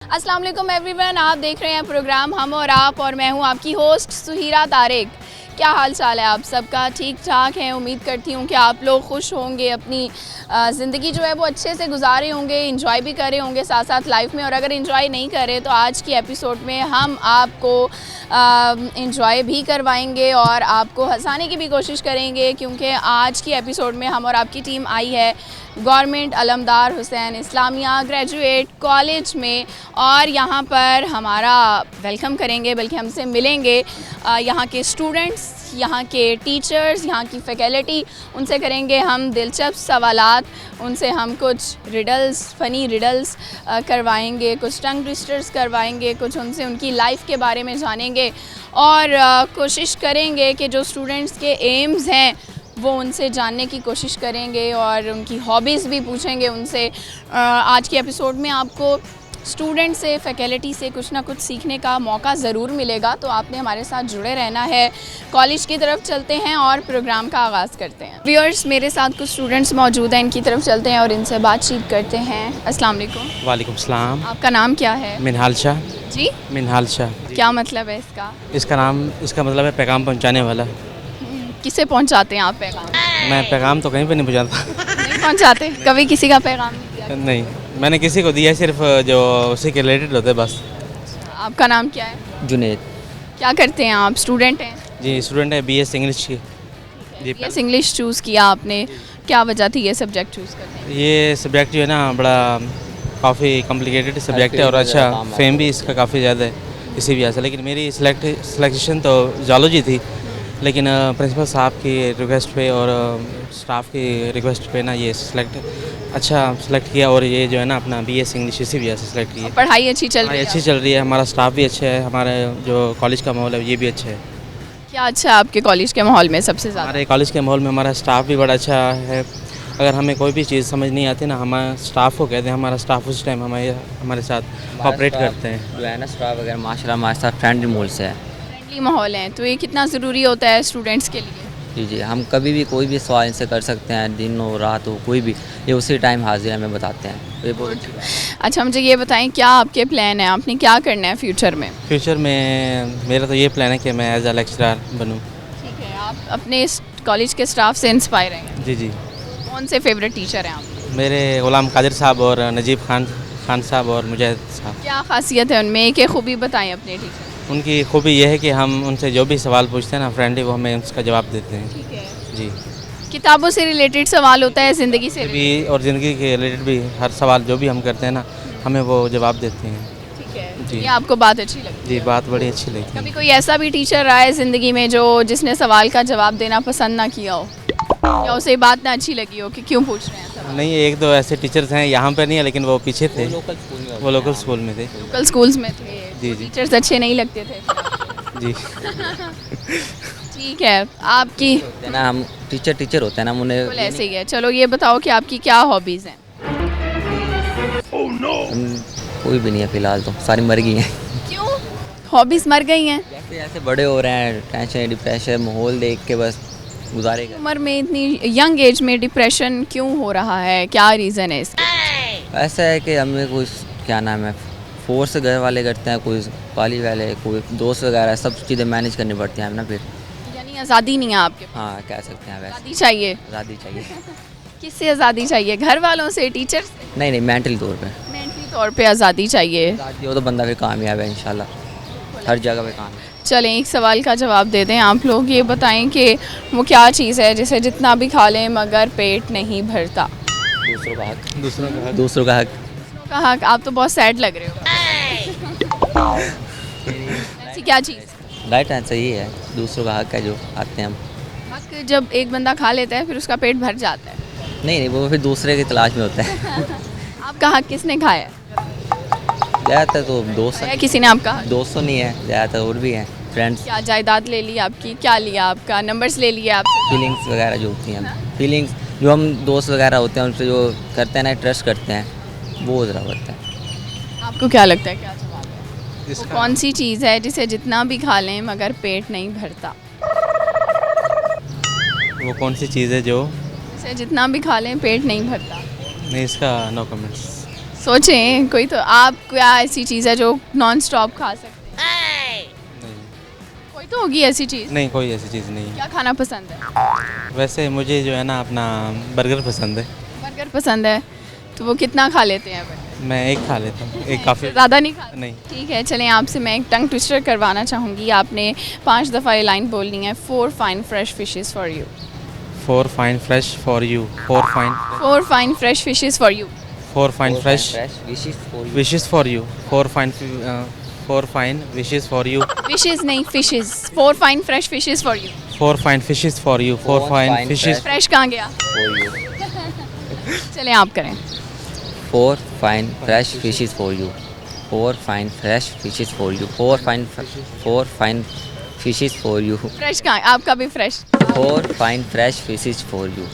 अस्सलाम वालेकुम एवरीवन, आप देख रहे हैं प्रोग्राम हम और आप, और मैं हूं आपकी होस्ट सुहीरा तारिक। क्या हाल चाल है आप सबका? ठीक ठाक है। उम्मीद करती हूं कि आप लोग खुश होंगे, अपनी ज़िंदगी जो है वो अच्छे से गुजारे होंगे, इंजॉय भी करे होंगे साथ साथ लाइफ में। और अगर इंजॉय नहीं करें तो आज की एपिसोड में हम आपको इंजॉय भी करवाएंगे और आपको हंसाने की भी कोशिश करेंगे, क्योंकि आज की एपिसोड में हम और आपकी टीम आई है government Alamdar Hussain Islamia graduate college में, और यहाँ पर हमारा वेलकम करेंगे, बल्कि हमसे मिलेंगे यहाँ के स्टूडेंट्स, यहाँ के टीचर्स, यहाँ की फैकल्टी। उनसे करेंगे हम दिलचस्प सवालात, उनसे हम कुछ रिडल्स, फ़नी रिडल्स करवाएंगे, कुछ टंग ट्विस्टर्स करवाएंगे, कुछ उनसे उनकी लाइफ के बारे में जानेंगे और कोशिश करेंगे कि जो स्टूडेंट्स के एम्स हैं वो उनसे जानने की कोशिश करेंगे और उनकी हॉबीज़ भी पूछेंगे उनसे। आज के एपिसोड में आपको स्टूडेंट से, फैकल्टी से कुछ ना कुछ सीखने का मौका ज़रूर मिलेगा, तो आपने हमारे साथ जुड़े रहना है। कॉलेज की तरफ चलते हैं और प्रोग्राम का आगाज़ करते हैं। व्यूअर्स, मेरे साथ कुछ स्टूडेंट्स मौजूद हैं, इनकी तरफ चलते हैं और इनसे बातचीत करते हैं। अस्सलाम वालेकुम। वालेकुम सलाम। आपका नाम क्या है? मिनहाल शाह। जी, मिनहाल शाह। क्या मतलब है इसका? इसका मतलब है पैगाम पहुंचाने वाला। किसे पहुंचाते हैं आप पैगाम? मैं पैगाम तो कहीं पे नहीं पहुंचाता। नहीं पहुंचाते? कभी किसी का पैगाम नहीं दिया? नहीं, मैंने किसी को दिया, सिर्फ जो उसी के रिलेटेड होते बस। आपका नाम क्या है? जुनेद। क्या करते हैं आप? स्टूडेंट हैं? जी, स्टूडेंट है बीएस इंग्लिश की। जी, बीएस इंग्लिश चूज़ किया आपने, क्या वजह थी ये सब्जेक्ट चूज़ करने की? ये सब्जेक्ट जो है ना, बड़ा काफ़ी कॉम्प्लिकेटेड सब्जेक्ट है और अच्छा फेम भी इसका काफ़ी ज़्यादा है इसी वजह से। लेकिन मेरी सिलेक्शन तो जूलॉजी थी, लेकिन प्रिंसिपल साहब की रिक्वेस्ट पे और स्टाफ की रिक्वेस्ट पे ना ये सेलेक्ट किया, और ये जो है ना अपना बीएस इंग्लिश इसी वजह से सेलेक्ट किया। पढ़ाई अच्छी चल रही है? अच्छी चल रही है, हमारा स्टाफ भी अच्छा है, हमारे जो कॉलेज का माहौल है ये भी अच्छा है। क्या अच्छा है आपके कॉलेज के माहौल में सबसे ज़्यादा? हमारे कॉलेज के माहौल में हमारा स्टाफ भी बड़ा अच्छा है। अगर हमें कोई भी चीज़ समझ नहीं आती ना, हमारे स्टाफ को कहते हैं, हमारा स्टाफ उस टाइम हमारे साथ कोऑपरेट करते हैं। जो है ना स्टाफ वगैरह माशाल्लाह हमारे साथ फ्रेंडली मूड से है। फ्रेंडली माहौल है, तो ये कितना ज़रूरी होता है स्टूडेंट्स के लिए? जी जी, हम कभी भी कोई भी सवाल इनसे कर सकते हैं, दिन हो रात हो कोई भी, ये उसी टाइम हाजिर हमें बताते हैं, तो ये बहुत अच्छी बात है। अच्छा, मुझे ये बताएं, क्या आपके प्लान है, आपने क्या करना है फ्यूचर में? फ्यूचर में मेरा तो ये प्लान है कि मैं एज अ लेक्चरर बनूँ। ठीक है, आप अपने कॉलेज के स्टाफ से इंस्पायर हैं? जी जी। कौन से फेवरेट टीचर हैं आप? मेरे गुलाम कादिर साहब और नजीब खान साहब और मुजाहिद साहब। क्या खासियत है उनमें, एक खूबी बताएं अपने टीचर। उनकी खूबी यह है कि हम उनसे जो भी सवाल पूछते हैं ना फ्रेंडली, वो हमें उसका जवाब देते हैं। ठीक है। जी। किताबों से रिलेटेड सवाल होता है, ज़िंदगी से भी और ज़िंदगी के रिलेटेड भी हर सवाल जो भी हम करते हैं ना, हमें वो जवाब देते हैं। ठीक है जी। ये आपको बात अच्छी लगती जी, है? बात बड़ी अच्छी लगती कभी है। कोई ऐसा भी टीचर रहा है ज़िंदगी में जिसने सवाल का जवाब देना पसंद ना किया हो, या उसे बात ना अच्छी लगी हो कि क्यों पूछ रहे हैं सवाल? नहीं, एक दो ऐसे टीचर्स हैं, यहाँ पर नहीं है लेकिन वो पीछे थे, लोकल स्कूल में वो लोकल स्कूल में थे। लोकल स्कूल्स में थे? जी जी टीचर्स अच्छे नहीं लगते थे? जी। ठीक है, आपकी होते हैं ना, हम टीचर होते हैं ना, हम उन्हें बिल्कुल ऐसे ही है। चलो ये बताओ कि आपकी क्या हॉबीज़ हैं? कोई भी नहीं है फिलहाल, तो सारी मर गई हैं। क्यों हॉबीज़ मर गई हैं? जैसे जैसे बड़े हो रहे हैं, टेंशन डिप्रेशन माहौल देख के बस गुजारे कर। उम्र में, इतनी यंग एज में डिप्रेशन क्यों हो रहा है, क्या रीज़न है इसका? ऐसा है कि हमें कोई क्या नाम है, फोर्स घर वाले करते हैं, कोई कॉलेज वाले, कोई दोस्त वगैरह, सब चीज़ें मैनेज करनी पड़ती हैं ना फिर। यानी आज़ादी नहीं है आपके पास? हाँ, कह सकते हैं वैसे। आज़ादी चाहिए? आज़ादी चाहिए। किससे आज़ादी चाहिए? घर वालों से, टीचर से? नहीं नहीं, मेंटली तौर पे मेंटली तौर पे आज़ादी चाहिए। आज़ादी हो तो बंदा फिर कामयाब है इंशाल्लाह, हर जगह पे कामयाब। चलें, एक सवाल का जवाब दे दें आप लोग। ये बताएं कि वो क्या चीज़ है जिसे जितना भी खा लें मगर पेट नहीं भरता? दूसरों का हक। दूसरों का दूसरों का हक। दूसरों का हक? आप तो बहुत सैड लग रहे हो। ऐसी क्या चीज़? राइट आंसर ये है, दूसरों का हक है जो आते हैं हम। हक जब एक बंदा खा लेता है फिर उसका पेट भर जाता है। नहीं नहीं, वो फिर दूसरे की तलाश में होता है। आपका हक किसने खाया? ज़्यादातर तो दोस्त खाया किसी ने आपका हक? दोस्तों नहीं है, ज़्यादातर और भी हैं फ्रेंड्स। क्या जायदाद ले ली आपकी? क्या लिया आपका? नंबर्स ले लिए आपसे? फीलिंग्स वगैरह जो होती हैं, फीलिंग्स जो हम दोस्त वगैरह होते हैं उनसे जो करते हैं ना, ट्रस्ट करते हैं, वो ज़रा होता है। आपको क्या लगता है, क्या जवाब है? वो कौन सी चीज़ है जिसे जितना भी खा लें मगर पेट नहीं भरता? वो कौन सी चीज़ है जो जिसे जितना भी खा लें पेट नहीं भरता? नहीं, इसका नो कमेंट्स। सोचें कोई तो, आप क्या ऐसी चीज़ है जो नॉन स्टॉप खा सकते हैं? नहीं कोई तो होगी ऐसी चीज़। नहीं, कोई ऐसी चीज़ नहीं है। क्या खाना पसंद है? वैसे मुझे जो है ना अपना बर्गर पसंद है। बर्गर पसंद है, तो वो कितना खा लेते हैं बर्गर? मैं एक खा लेता हूँ, एक काफ़ी। ज़्यादा नहीं खाते? नहीं। ठीक है, चलें आपसे मैं एक टंग ट्विस्टर करवाना चाहूँगी। आपने 5 दफ़ा ये लाइन बोलनी है, 4 fine fresh fishes for you. 4 fine fresh for you. 4 fine 4 fine fresh fishes for you. 4 fine fresh wishes for you. wishes for you. 4 fine wishes for you. Fishes नहीं, fishes. 4 fine fresh fishes for you. 4 fine fishes for you. 4 4 fine fine fishes. Fresh कहाँ गया? For you. चलें आप करें। 4 fine fresh fishes for you. 4 fine fresh fishes for you. 4 fine fishes for you. Fresh कहाँ? आपका भी fresh. 4 fine fresh fishes for you.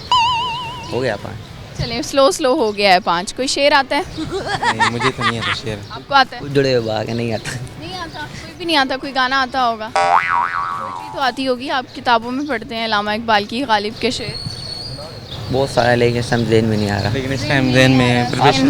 हो गया 5। चलें, स्लो हो गया है 5। कोई शेर आता है? नहीं, मुझे तो नहीं आता शेर। आपको आता है? जुड़े हुए बाग है, नहीं आता। नहीं आता, कोई भी नहीं आता। कोई गाना आता होगा? पोएट्री तो आती होगी, आप किताबों में पढ़ते हैं अल्लामा इकबाल की गालिब के शेर। बहुत सारा लेकिन समझ में नहीं आ रहा। लेकिन इस टाइम जहन में प्रिपरेशन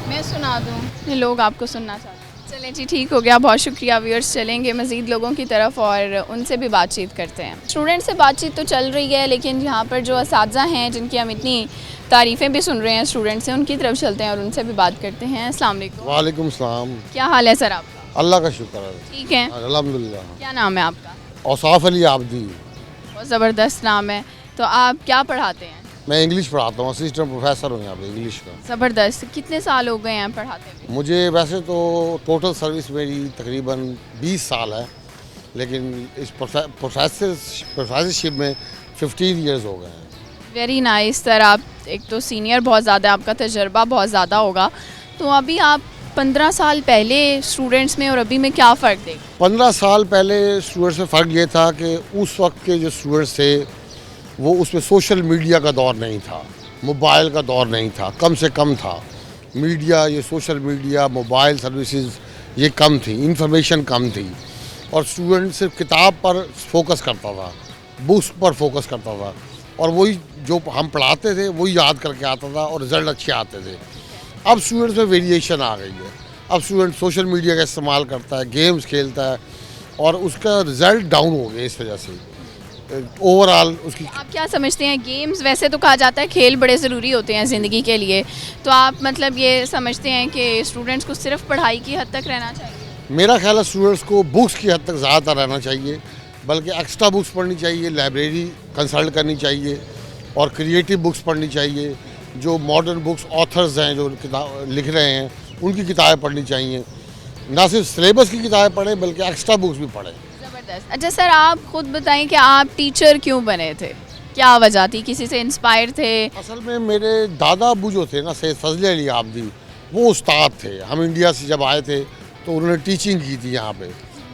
मैं सुना दूँ, ये लोग आपको सुनना चाहते हैं। चलें जी, ठीक हो गया, बहुत शुक्रिया व्यूअर्स। चलेंगे मज़ीद लोगों की तरफ और उनसे भी बातचीत करते हैं। स्टूडेंट से बातचीत तो चल रही है, लेकिन यहाँ पर जो असातिज़ा हैं जिनकी हम इतनी तारीफ़ें भी सुन रहे हैं स्टूडेंट से, उनकी तरफ चलते हैं और उनसे भी बात करते हैं। अस्सलाम वालेकुम। वालेकुम सलाम। क्या हाल है सर आपका? अल्लाह का शुक्र है, ठीक है। अल्हम्दुलिल्लाह। क्या नाम है आपका? औसाफ अली आबदी। बहुत ज़बरदस्त नाम है। तो आप क्या पढ़ाते हैं? मैं इंग्लिश पढ़ाता हूँ, असिस्टेंट प्रोफेसर हूँ यहाँ पे इंग्लिश का। ज़बरदस्त। कितने साल हो गए हैं पढ़ाते हुए? मुझे वैसे तो टोटल सर्विस मेरी तकरीबन 20 साल है, लेकिन इस प्रोफेसरशिप में 15 इयर्स हो गए हैं। Very nice sir. आप एक तो सीनियर बहुत ज़्यादा है, आपका तजर्बा बहुत ज़्यादा होगा। तो अभी आप 15 साल पहले स्टूडेंट्स में और अभी में क्या फ़र्क देख? 15 साल पहले स्टूडेंट्स में फ़र्क ये था कि उस वक्त के जो स्टूडेंट्स थे वो उसमें सोशल मीडिया का दौर नहीं था, मोबाइल का दौर नहीं था, कम से कम था। मीडिया, ये सोशल मीडिया, मोबाइल सर्विसेज ये कम थी, इंफॉर्मेशन कम थी, और स्टूडेंट सिर्फ किताब पर फोकस करता था, बुक्स पर फोकस करता था, और वही जो हम पढ़ाते थे वही याद करके आता था और रिज़ल्ट अच्छे आते थे। अब स्टूडेंट्स में वेरिएशन आ गई है। अब स्टूडेंट सोशल मीडिया का इस्तेमाल करता है, गेम्स खेलता है, और उसका रिज़ल्ट डाउन हो गया इस वजह से। ओवरऑल उसकी आप क्या समझते हैं? गेम्स, वैसे तो कहा जाता है खेल बड़े ज़रूरी होते हैं ज़िंदगी के लिए, तो आप मतलब ये समझते हैं कि स्टूडेंट्स को सिर्फ पढ़ाई की हद तक रहना चाहिए? मेरा ख्याल है स्टूडेंट्स को बुक्स की हद तक ज़्यादातर रहना चाहिए, बल्कि एक्स्ट्रा बुक्स पढ़नी चाहिए, लाइब्रेरी कंसल्ट करनी चाहिए, और क्रिएटिव बुक्स पढ़नी चाहिए। जो मॉडर्न बुक्स ऑथर्स हैं जो किताब लिख रहे हैं उनकी किताबें पढ़नी चाहिए। ना सिर्फ सिलेबस की किताबें पढ़ें बल्कि एक्स्ट्रा बुक्स भी पढ़ें। ज़बरदस्त। अच्छा सर, आप खुद बताएं कि आप टीचर क्यों बने थे? क्या वजह थी? किसी से इंस्पायर थे? असल में मेरे दादा अबू जो थे ना, सैयद फजल अली आबदी, वो उस्ताद थे। हम इंडिया से जब आए थे तो उन्होंने टीचिंग की थी यहाँ पे,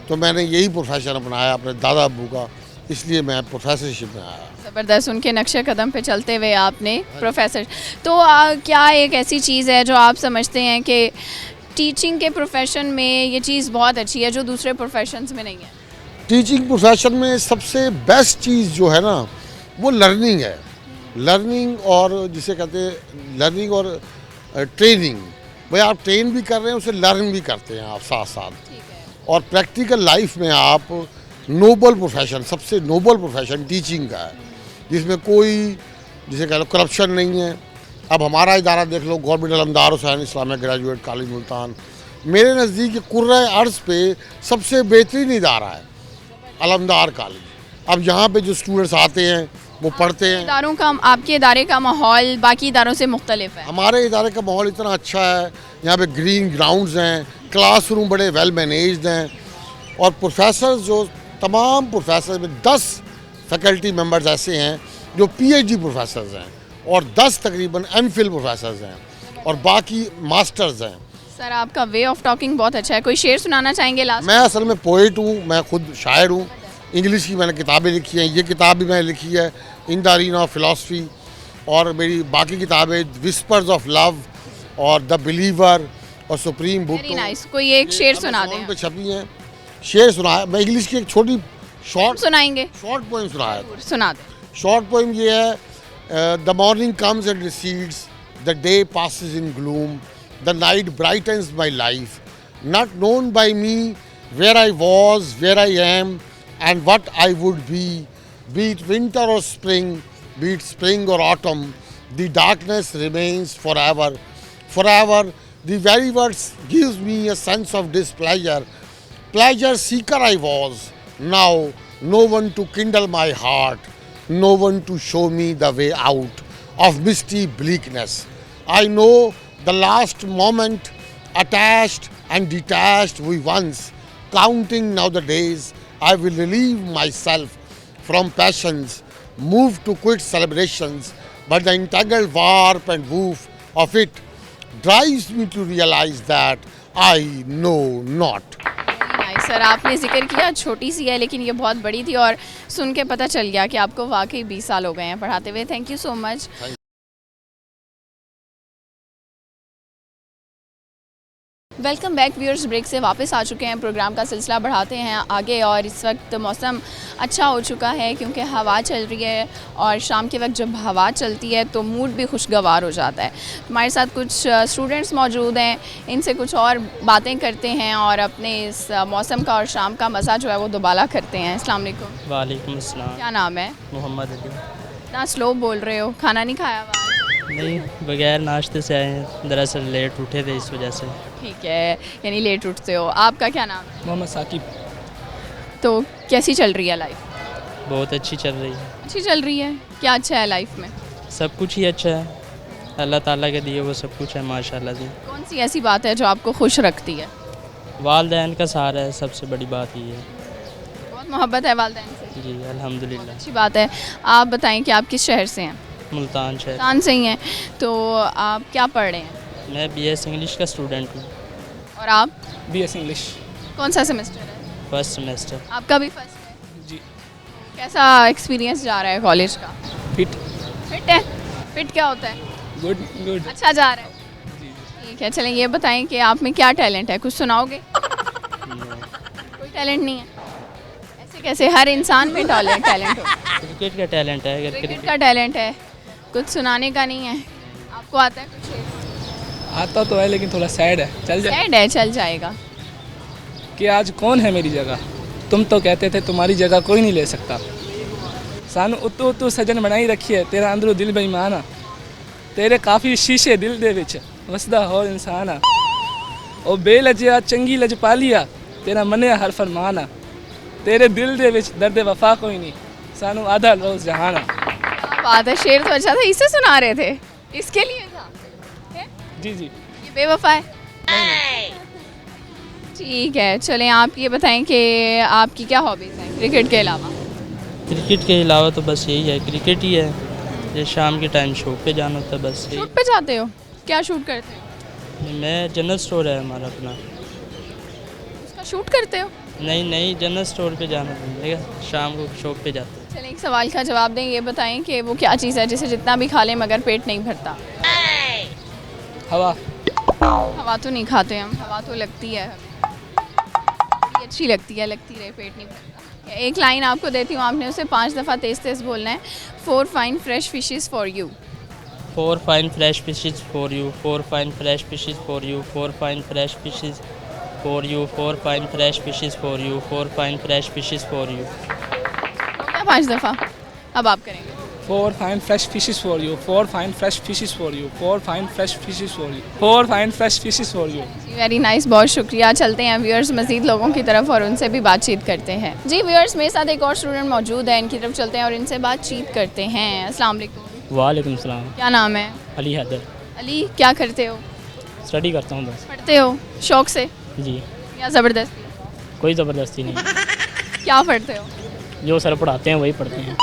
तो मैंने यही प्रोफेशन अपनाया अपने दादा अबू का, इसलिए मैं प्रोफेसरशिप में आया। ज़बरदस्त। उनके नक्शे कदम पे चलते हुए आपने प्रोफेसर। तो क्या एक ऐसी चीज़ है जो आप समझते हैं कि टीचिंग के प्रोफेशन में ये चीज़ बहुत अच्छी है जो दूसरे प्रोफेशंस में नहीं है? टीचिंग प्रोफेशन में सबसे बेस्ट चीज़ जो है ना वो लर्निंग है। लर्निंग, और जिसे कहते हैं लर्निंग और ट्रेनिंग। भाई आप ट्रेन भी कर रहे हैं, उसे लर्न भी करते हैं आप साथ साथ। और प्रैक्टिकल लाइफ में आप नोबल प्रोफेशन, सबसे नोबल प्रोफेशन टीचिंग का है, जिसमें कोई जिसे कह लो करप्शन नहीं है। अब हमारा इदारा देख लो, government Alamdar Hussain Islamic graduate college Multan, मेरे नज़दीक कुर्रा अर्ज़ पे सबसे बेहतरीन इदारा है अलमदार कॉलेज। अब यहाँ पे जो स्टूडेंट्स आते हैं वो पढ़ते हैं। इदारों का, आपके इदारे का माहौल बाकी इदारों से मुख्तलिफ है? हमारे इदारे का माहौल इतना अच्छा है, यहाँ पे ग्रीन ग्राउंड्स हैं, क्लासरूम बड़े वेल मैनेज्ड हैं, और प्रोफेसर जो तमाम प्रोफेसर में 10 फैकल्टी मेंबर्स ऐसे हैं जो पीएचडी प्रोफेसर्स हैं, और 10 तकरीबन एमफिल प्रोफेसर्स हैं, और बाकी मास्टर्स हैं। सर आपका वे ऑफ टॉकिंग बहुत अच्छा है। कोई शेर सुनाना चाहेंगे लास्ट? मैं असल में पोइट हूँ, मैं खुद शायर हूँ। इंग्लिश की मैंने किताबें लिखी हैं, ये किताब भी मैंने लिखी है in the arena of philosophy, और मेरी बाकी किताबें विस्पर्स ऑफ लव और द बिलीवर और सुप्रीम बुक वेरी नाइस। कोई एक शेर सुना दें। पे छपी हैं। शेर सुनाया मैं इंग्लिश की, एक छोटी शॉर्ट सुनाएंगे? शॉर्ट पोएम सुनाया। सुना दें। शॉर्ट पोएम ये है, the morning comes and recedes, the day passes in gloom, the night brightens my life. Not known by me where I was, where I am, and what I would be it winter or spring, be it spring or autumn, the darkness remains forever. Forever, the very words gives me a sense of displeasure. Pleasure seeker I was, now no one to kindle my heart, no one to show me the way out of misty bleakness. I know the last moment, attached and detached we once, counting now the days, I will relieve myself from passions, move to quit celebrations, but the entangled warp and woof of it drives me to realize that I know not. Nice sir, आपने जिक्र किया छोटी सी है लेकिन ये बहुत बड़ी थी और सुन के पता चल गया कि आपको वाकई 20 साल हो गए हैं पढ़ाते हुए। Thank you so much. Welcome back viewers, break से वापस आ चुके हैं। प्रोग्राम का सिलसिला बढ़ाते हैं आगे और इस वक्त मौसम अच्छा हो चुका है क्योंकि हवा चल रही है और शाम के वक्त जब हवा चलती है तो मूड भी खुशगवार हो जाता है। हमारे साथ कुछ स्टूडेंट्स मौजूद हैं, इनसे कुछ और बातें करते हैं और अपने इस मौसम का और शाम का मज़ा जो है वो दुबाला करते हैं। अस्सलाम वालेकुम। वालेकुम अस्सलाम। क्या नाम है? मोहम्मद अली। इतना स्लो बोल रहे हो, खाना नहीं खाया हुआ? नहीं, बगैर नाश्ते से आए हैं, दरअसल लेट उठे थे इस वजह से। ठीक है, यानी लेट उठते हो। आपका क्या नाम है? मोहम्मद साकिब। तो कैसी चल रही है लाइफ? बहुत अच्छी चल रही है। अच्छी चल रही है। क्या अच्छा है लाइफ में? सब कुछ ही अच्छा है, अल्लाह ताला के दिए वो सब कुछ है माशाल्लाह से। कौन सी ऐसी बात है जो आपको खुश रखती है? वालदैन का सहारा है, सबसे बड़ी बात ये है। बहुत मोहब्बत है वालिदैन से? जी अल्हम्दुलिल्लाह। अच्छी बात है। आप बताएं कि आप किस शहर से हैं? मुल्तान शहर। मुल्तान से ही हैं। तो आप क्या पढ़ रहे हैं? मैं BS इंग्लिश का स्टूडेंट हूँ। और आप? BS इंग्लिश कौन सा सेमेस्टर है? First semester. आपका भी फर्स्ट है? जी। कैसा एक्सपीरियंस जा रहा है कॉलेज का? फिट फिट है? फिट क्या होता है? Good good. अच्छा जा रहा है। ठीक है, चलें ये बताएं कि आप में क्या टैलेंट है, कुछ सुनाओगे? कोई टैलेंट नहीं है? ऐसे कैसे, हर इंसान में टैलेंट हो। क्रिकेट का टैलेंट है। अगर क्रिकेट का टैलेंट है, कुछ सुनाने का नहीं है। आपको आता है कुछ? आता तो है लेकिन थोड़ा सैड है। चल जाए सैड है, चल जाएगा। कि आज कौन है मेरी जगह, तुम तो कहते थे तुम्हारी जगह कोई नहीं ले सकता। सानू उतू उतू सजन बनाई रखी है, तेरा अंदरों दिल बेईमान आ, तेरे काफ़ी शीशे दिल दे विच वसदा होर इंसान आ, ओ बेलजिया चंगी लजपालिया, तेरा मने हर फरमान आ, तेरे दिल दे विच दर्द वफा कोई नहीं, सानू आधा रोज़ जहान आ। क्या बात है, शेर तो अच्छा था। इसे सुना रहे थे? इसके लिए था? है? जी जी। ये बेवफा है? ठीक है, चलें आप ये बताएं कि आपकी क्या हॉबीज़ हैं क्रिकेट के अलावा? क्रिकेट के अलावा तो बस यही है, क्रिकेट ही है। ये शाम के टाइम शो पे जाना होता है बस। शूट पे जाते हो? क्या शूट करते हो? मैं जनरल स्टोर है हमारा अपना। उसका शूट करते हो? नहीं जनरल स्टोर पे जाना पड़ेगा, शाम को शॉप पे जाते हैं। चलें एक सवाल का जवाब दें, ये बताएं कि वो क्या चीज़ है जिसे जितना भी खा लें मगर पेट नहीं भरता? हवा। हवा तो नहीं खाते हम, हवा तो लगती है, बड़ी अच्छी लगती है, लगती रहे, पेट नहीं भरता। एक लाइन आपको देती हूँ, आपने उसे 5 दफ़ा तेज़ तेज़ बोलना है। 4 fine fresh fishes for you. 4 fine fresh fishes for you, 4 fine fresh fishes for you, 4 fine fresh fishes for you, 4 fine fresh fishes for you, 4 fine fresh fishes for you. 5 दफ़ा अब आप करेंगे। 4 fine fresh fishes for you, 4 fine fresh fishes for you, 4 fine fresh fishes for you, 4 fine fresh fishes for you। जी very nice, बहुत शुक्रिया। चलते हैं viewers मज़ीद लोगों की तरफ और उनसे भी बातचीत करते हैं। जी व्यूअर्स, मेरे साथ एक और स्टूडेंट मौजूद है, इनकी तरफ चलते हैं और इनसे बातचीत करते हैं। अस्सलाम वालेकुम। वालेकुम सलाम। क्या नाम है? अली हैदर। अली, क्या करते हो? स्टडी करता हूँ बस। पढ़ते हो शौक से जी। या ज़बरदस्ती? कोई ज़बरदस्ती नहीं। क्या पढ़ते हो? जो सर पढ़ाते हैं वही पढ़ते हैं।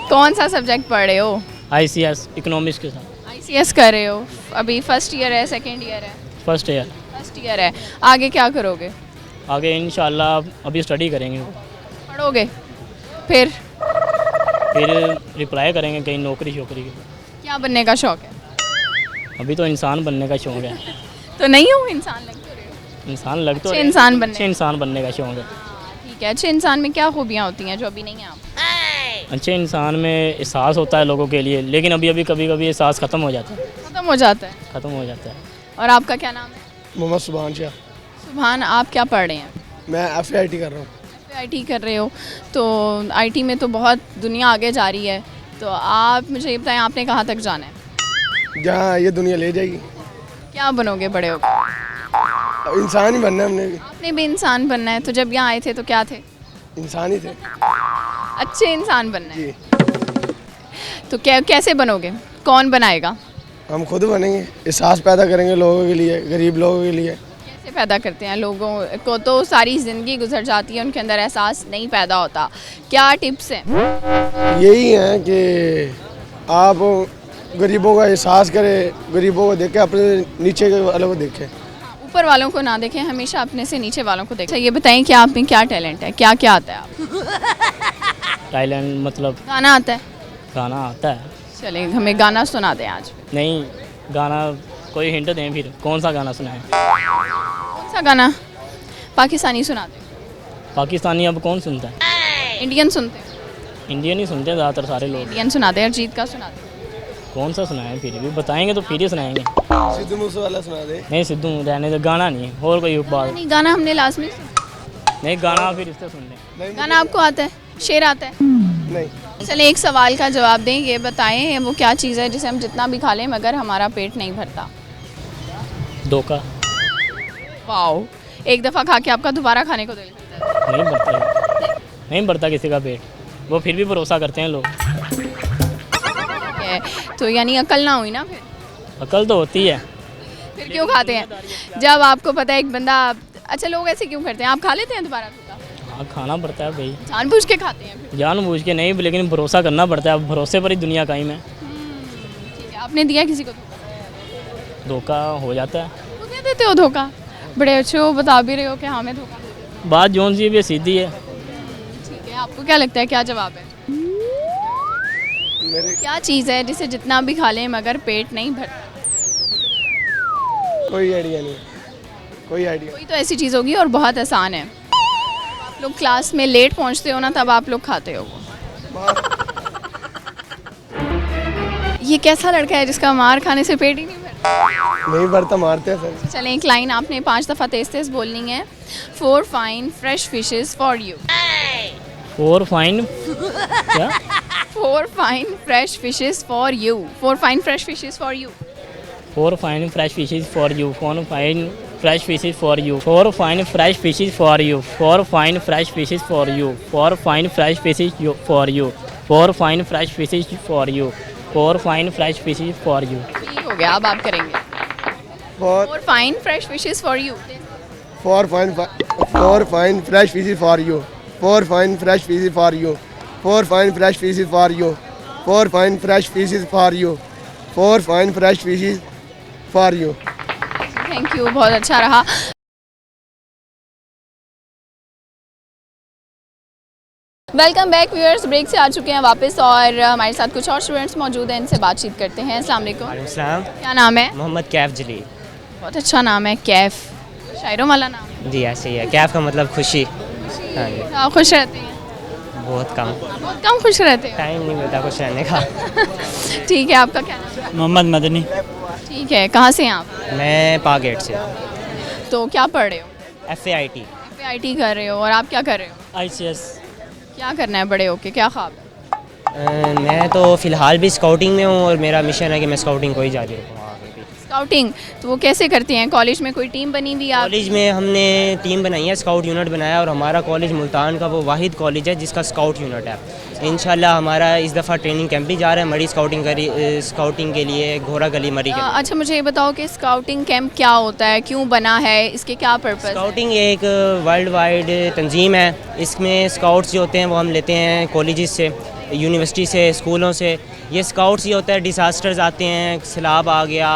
कौन सा सब्जेक्ट पढ़ रहे हो? ICS इकोनॉमिक्स के साथ। ICS कर रहे हो? अभी फर्स्ट ईयर है, सेकेंड ईयर है? First year. फर्स्ट ईयर है। आगे क्या करोगे? आगे इंशाल्लाह अभी स्टडी करेंगे, पढ़ोगे, फिर फिर रिप्लाई करेंगे कहीं नौकरी शौकरी की। क्या बनने का शौक है? अभी तो इंसान बनने का शौक़ है। तो नहीं हो, इंसान लग तो रहे हो। इंसान लग तो अच्छे इंसान बनने। अच्छे इंसान बनने का शौक़ है। ठीक है, अच्छे इंसान में क्या खूबियाँ होती हैं जो अभी नहीं है आप? अच्छे इंसान में एहसास होता है लोगों के लिए, लेकिन अभी अभी कभी कभी एहसास ख़त्म हो जाता है। खत्म हो जाता है। ख़त्म हो जाता है। और आपका क्या नाम है? मोहम्मद सुभान शाह। सुभान, आप क्या पढ़ रहे हैं? मैं FIT कर रहा हूँ। आईटी कर रहे हो, तो आईटी में तो बहुत दुनिया आगे जा रही है, तो आप मुझे ये बताएं आपने कहाँ तक जाना है? जहाँ ये दुनिया ले जाएगी। क्या बनोगे बड़े होकर? इंसान ही बनना है हमने भी। आपने भी इंसान बनना है, तो जब यहाँ आए थे तो क्या थे? इंसान ही थे। अच्छे इंसान बनना है। जी। तो क्या कैसे बनोगे? कौन बनाएगा? हम खुद बनेंगे, एहसास पैदा करेंगे लोगों के लिए, गरीब लोगों के लिए। कैसे पैदा करते हैं? लोगों को तो सारी ज़िंदगी गुजर जाती है, उनके अंदर एहसास नहीं पैदा होता। क्या टिप्स हैं? यही है कि आप गरीबों का एहसास करें, गरीबों को देखें, अपने नीचे के वालों को देखें। ऊपर वालों को ना देखें, हमेशा अपने से नीचे वालों को देखें। ये बताएं कि आप में क्या टैलेंट है, क्या क्या आता है आप? टाइलैंड मतलब गाना आता है? गाना आता है। चलें, हमें गाना सुना दें आज। नहीं, गाना कोई हिंट दें फिर, कौन सा गाना सुनाएं? कौन सा गाना? पाकिस्तानी सुना दें। पाकिस्तानी अब कौन सुनता है? इंडियन सुनते हैं? इंडियन ही सुनते हैं ज़्यादातर सारे लोग। इंडियन सुना दें, अरिजीत का सुना दें। कौन सा सुनाएं? फिर भी बताएंगे तो फिर ही सुनाएंगे। सिद्धू मूसे वाला सुना दे। नहीं, सिद्धू रहने दो, गाना नहीं है और कोई बात नहीं, गाना हमने लाजमी सुना। नहीं, गाना फिर इससे सुन लें। गाना आपको आता है? शेर आता है? नहीं। चलिए, एक सवाल का जवाब दें, ये बताएं वो क्या चीज़ है जिसे हम जितना भी खा लें मगर हमारा पेट नहीं भरता? धोखा। वाओ, एक दफ़ा खा के आपका दोबारा खाने को दिल करता है? नहीं भरता, नहीं भरता किसी का पेट, वो फिर भी भरोसा करते हैं लोग। ठीक है, तो यानी अकल ना हुई ना फिर? अकल तो होती है। फिर क्यों खाते हैं जब आपको पता है एक बंदा? अच्छा, लोग ऐसे क्यों करते हैं? आप खा लेते हैं दोबारा धोखा? हाँ, खाना पड़ता है भाई। जानबूझ के खाते हैं फिर? जानबूझ के नहीं, लेकिन भरोसा करना पड़ता है। अब भरोसे पर ही दुनिया कायम है। ठीक है, आपने दिया किसी को धोखा? धोखा हो जाता है। तो दे देते हो धोखा? बड़े अच्छे हो, बता भी रहे हो कि हाँ मैं धोखा देती हूँ। बात जोन सी भी सीधी है। ठीक है, आपको क्या लगता है क्या जवाब है? मेरे क्या चीज़ है जिसे जितना भी खा लें मगर पेट नहीं भरता? कोई आइडिया नहीं, कोई आइडिया। कोई तो ऐसी चीज़ होगी और बहुत आसान है। आप लोग क्लास में लेट पहुंचते हो ना, तब आप लोग खाते हो वो। ये कैसा लड़का है जिसका मार खाने से पेट ही नहीं भरता? नहीं भरता, मारते हैं सर। चलें, एक लाइन आपने 5 दफ़ा तेज तेज बोलनी है। 4 fine fresh fishes for you. 4 fine क्या? 4 fine fresh fishes for you. 4 fine fresh fishes for you. 4 fine fresh fishes for you. 4 fine fresh fishes for you. 4 fine fresh fishes for you. 4 fine fresh fishes for you. 4 fine fresh fishes for you. 4 fine fresh fishes for you. 4 fine fresh fishes for you. ठीक हो गया, अब आप करेंगे। For 4 fine fresh fishes for you. four fine fresh fishes for you. 4 fine fresh fishes for you. 4 fine fresh fishes for you. 4 fine fresh fishes for you. 4 fine fresh fishes for you. Thank you, बहुत अच्छा रहा। Welcome back viewers, break से आ चुके हैं वापस और हमारे साथ कुछ और स्टूडेंट्स मौजूद हैं, इनसे बातचीत करते हैं। अस्सलाम वालेकुम। सलाम। क्या नाम है? मोहम्मद कैफ जली। बहुत अच्छा नाम है, कैफ, शायरों वाला नाम है। जी ऐसे ही है, कैफ का मतलब खुशी। हाँ जी। आप खुश रहते हैं? बहुत कम, बहुत कम खुश रहते हैं। टाइम नहीं मिलता खुश रहने का। ठीक है, आपका क्या नाम है? मोहम्मद मदनी। ठीक है, कहाँ से हैं आप? मैं पागेट से। तो क्या पढ़ रहे हो? FAIT। आईटी कर रहे हो, और आप क्या कर रहे हो? ICS। क्या करना है बड़े होके, क्या ख्वाब है? मैं तो फ़िलहाल भी स्काउटिंग में हूँ और मेरा मिशन है कि मैं स्काउटिंग को ही जारी रखूँ आगे भी। स्काउटिंग, तो वो कैसे करते हैं? कॉलेज में कोई टीम बनी हुई है? कॉलेज में हमने टीम बनाई है, स्काउट यूनिट बनाया, और हमारा कॉलेज मुल्तान का वो वाहिद कॉलेज है जिसका स्काउट यूनिट है। इंशाल्लाह हमारा इस दफ़ा ट्रेनिंग कैंप भी जा रहा है मरी स्काउटिंग के लिए, घोड़ा गली मरी के। अच्छा, मुझे ये बताओ कि स्काउटिंग कैंप क्या होता है, क्यों बना है, इसके क्या पर्पस है? स्काउटिंग एक वर्ल्ड वाइड तंजीम है। इसमें स्काउट्स जो होते हैं वो हम लेते हैं कॉलेजेस से, यूनिवर्सिटी से, स्कूलों से। ये स्काउट्स ये होता है, डिसास्टर्स आते हैं, सैलाब आ गया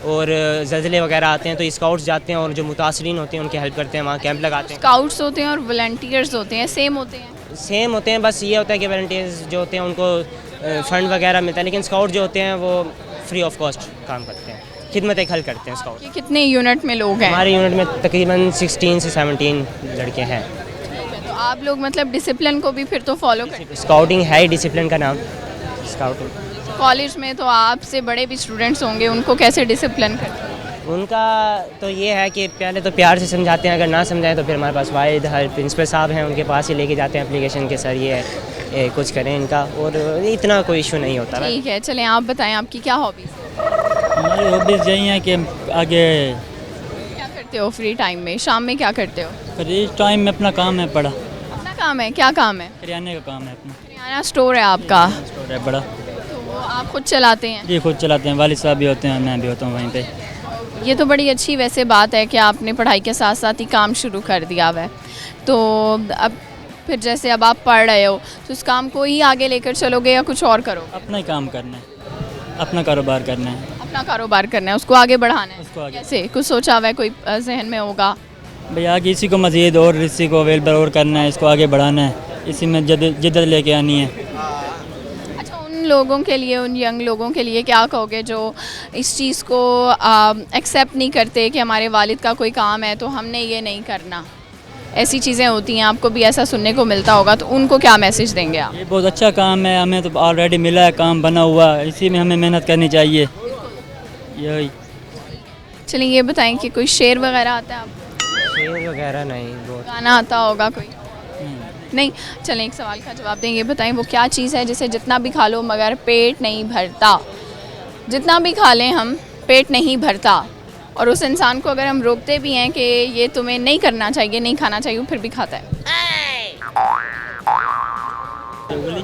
और ज़लज़ले वगैरह आते हैं, तो ये स्काउट्स जाते हैं और जो मुतासरीन होते हैं उनकी हेल्प करते हैं, वहाँ कैंप लगाते हैं। स्काउट्स होते हैं और वॉलंटियर्स होते हैं, सेम होते हैं? सेम होते हैं, बस ये होता है कि वॉलंटियर्स जो होते हैं उनको फ़ंड वगैरह मिलता है, लेकिन स्काउट जो होते हैं वो फ्री ऑफ कॉस्ट काम करते हैं, खिदमत एक हल करते हैं स्काउट। कि कितने यूनिट में लोग हैं? हमारे यूनिट में तकरीबन 16 से 17 लड़के हैं। तो आप लोग मतलब डिसिप्लिन को भी फिर तो फॉलो करते हैं? स्काउटिंग है ही डिसिप्लिन का नाम, स्काउटिंग। कॉलेज में तो आपसे बड़े भी स्टूडेंट्स होंगे, उनको कैसे डिसिप्लिन करते हैं? उनका तो ये है कि पहले तो प्यार से समझाते हैं, अगर ना समझाएं तो फिर हमारे पास वाहिद हर प्रिंसिपल साहब हैं, उनके पास ही लेके जाते हैं एप्लीकेशन के सर ये है कुछ करें इनका, और इतना कोई इशू नहीं होता। ठीक है, चलें आप बताएं आपकी क्या हॉबीज़ है? हमारी हॉबीज़ यही हैं कि आगे क्या करते हो फ्री टाइम में, शाम में क्या करते हो? फ्री टाइम में अपना काम है बड़ा, अपना काम है, क्या काम है? किराने का काम है अपना, किराना स्टोर है आपका, स्टोर है बड़ा। तो वो आप खुद चलाते हैं? जी खुद चलाते हैं, वालिद साहब भी होते हैं, मैं भी होता हूँ वहीं पे। ये तो बड़ी अच्छी वैसे बात है कि आपने पढ़ाई के साथ साथ ही काम शुरू कर दिया हुआ है। तो अब फिर जैसे अब आप पढ़ रहे हो तो उस काम को ही आगे लेकर चलोगे या कुछ और करोगे? अपना ही काम करना है, अपना कारोबार करना है, अपना कारोबार करना है, उसको आगे बढ़ाना है। उसको आगे। कैसे, कुछ सोचा हुआ है, कोई जहन में होगा? भाई आगे इसी को मज़ीद और इसी को अवेलेबल और करना है, इसको आगे बढ़ाना है, इसी में जिद्दत लेके आनी है। अच्छा, उन लोगों के लिए, उन यंग लोगों के लिए क्या कहोगे जो इस चीज़ को एक्सेप्ट नहीं करते कि हमारे वालिद का कोई काम है तो हमने ये नहीं करना? ऐसी चीज़ें होती हैं, आपको भी ऐसा सुनने को मिलता होगा, तो उनको क्या मैसेज देंगे आप? ये बहुत अच्छा काम है, हमें तो ऑलरेडी मिला है, काम बना हुआ, इसी में हमें मेहनत करनी चाहिए। यही। चलिए ये बताएं कि कोई शेर वगैरह आता है आपको? शेर वगैरह नहीं, बहुत गाना आता होगा कोई? नहीं। चलें एक सवाल का जवाब दें, ये बताएं वो क्या चीज़ है जिसे जितना भी खा लो मगर पेट नहीं भरता? जितना भी खा लें हम, पेट नहीं भरता, और उस इंसान को अगर हम रोकते भी हैं कि ये तुम्हें नहीं करना चाहिए, नहीं खाना चाहिए, वो फिर भी खाता है। चुगली।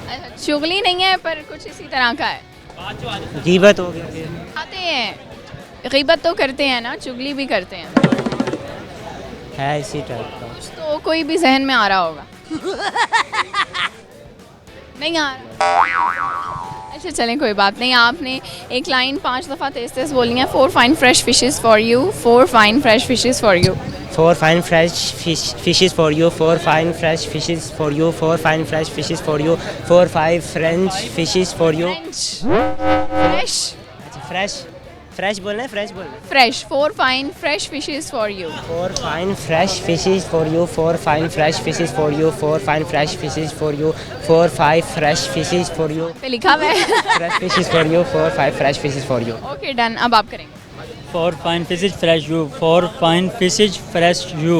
अच्छा, चुगली नहीं है पर कुछ इसी तरह का है। गीबत हो गया, खाते हैं, गीबत तो करते हैं ना, चुगली भी करते हैं, है इसी टाइप का। कुछ तो कोई भी जहन में आ रहा होगा। नहीं आ रहा? अच्छा चलें कोई बात नहीं, आपने एक लाइन 5 दफ़ा तेज़ तेज़ बोलनी है। 4 fine fresh fishes for you, 4 fine fresh fishes for you. 4 fine fresh fishes for you, 4 fine fresh fishes for you, 4 fine fresh fishes for you, 4 5 French fishes for you। Fresh fresh बोलना है, fresh बोलना है। Fresh 4 fine fresh fishes for you. 4 fine fresh fishes for you, 4 fine fresh fishes for you, 4 fine fresh fishes for you, 4 5 fresh fishes for you, पे लिखा हुआ है। fresh fishes for you, 4 5 fresh fishes for you। Okay done, अब आप करेंगे। 4 fine fishes fresh you, 4 fine fishes fresh you,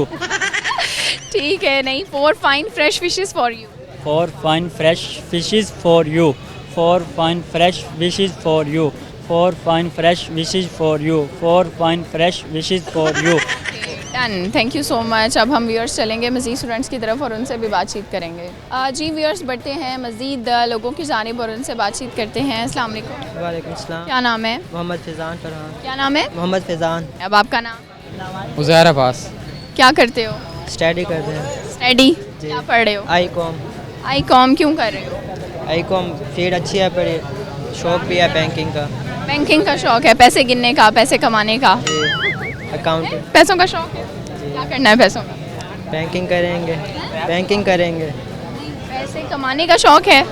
ठीक है, नहीं 4 fine fresh fishes for you. 4 fine fresh fishes for you, 4 fine fresh fishes for you, 4 fine fresh fishes for you, 4 fine fresh fishes for you। Done, thank you so much. अब हम viewers चलेंगे मज़ीद students की तरफ और उनसे भी बातचीत करेंगे। जी व्यूअर्स बढ़ते हैं मज़ीद लोगों की जानिब और उनसे बातचीत करते हैं। अस्सलाम वालेकुम। वालेकुम सलाम। क्या नाम है? मोहम्मद फैज़ान फरहान। क्या नाम है? मोहम्मद फैज़ान। अब आपका नाम? उज़ैर अब्बास। क्या करते हो? स्टडी करते हैं। स्टडी? क्या पढ़ रहे हो? आई कॉम क्यों कर रहे हो? आई कॉम फील्ड अच्छी है, पर शौक भी है बैंकिंग का। बैंकिंग का शौक है, पैसे गिनने का, पैसे कमाने का, अकाउंट पैसों का शौक है? क्या करना है पैसों का? बैंकिंग करेंगे, बैंकिंग करेंगे। पैसे कमाने का शौक है,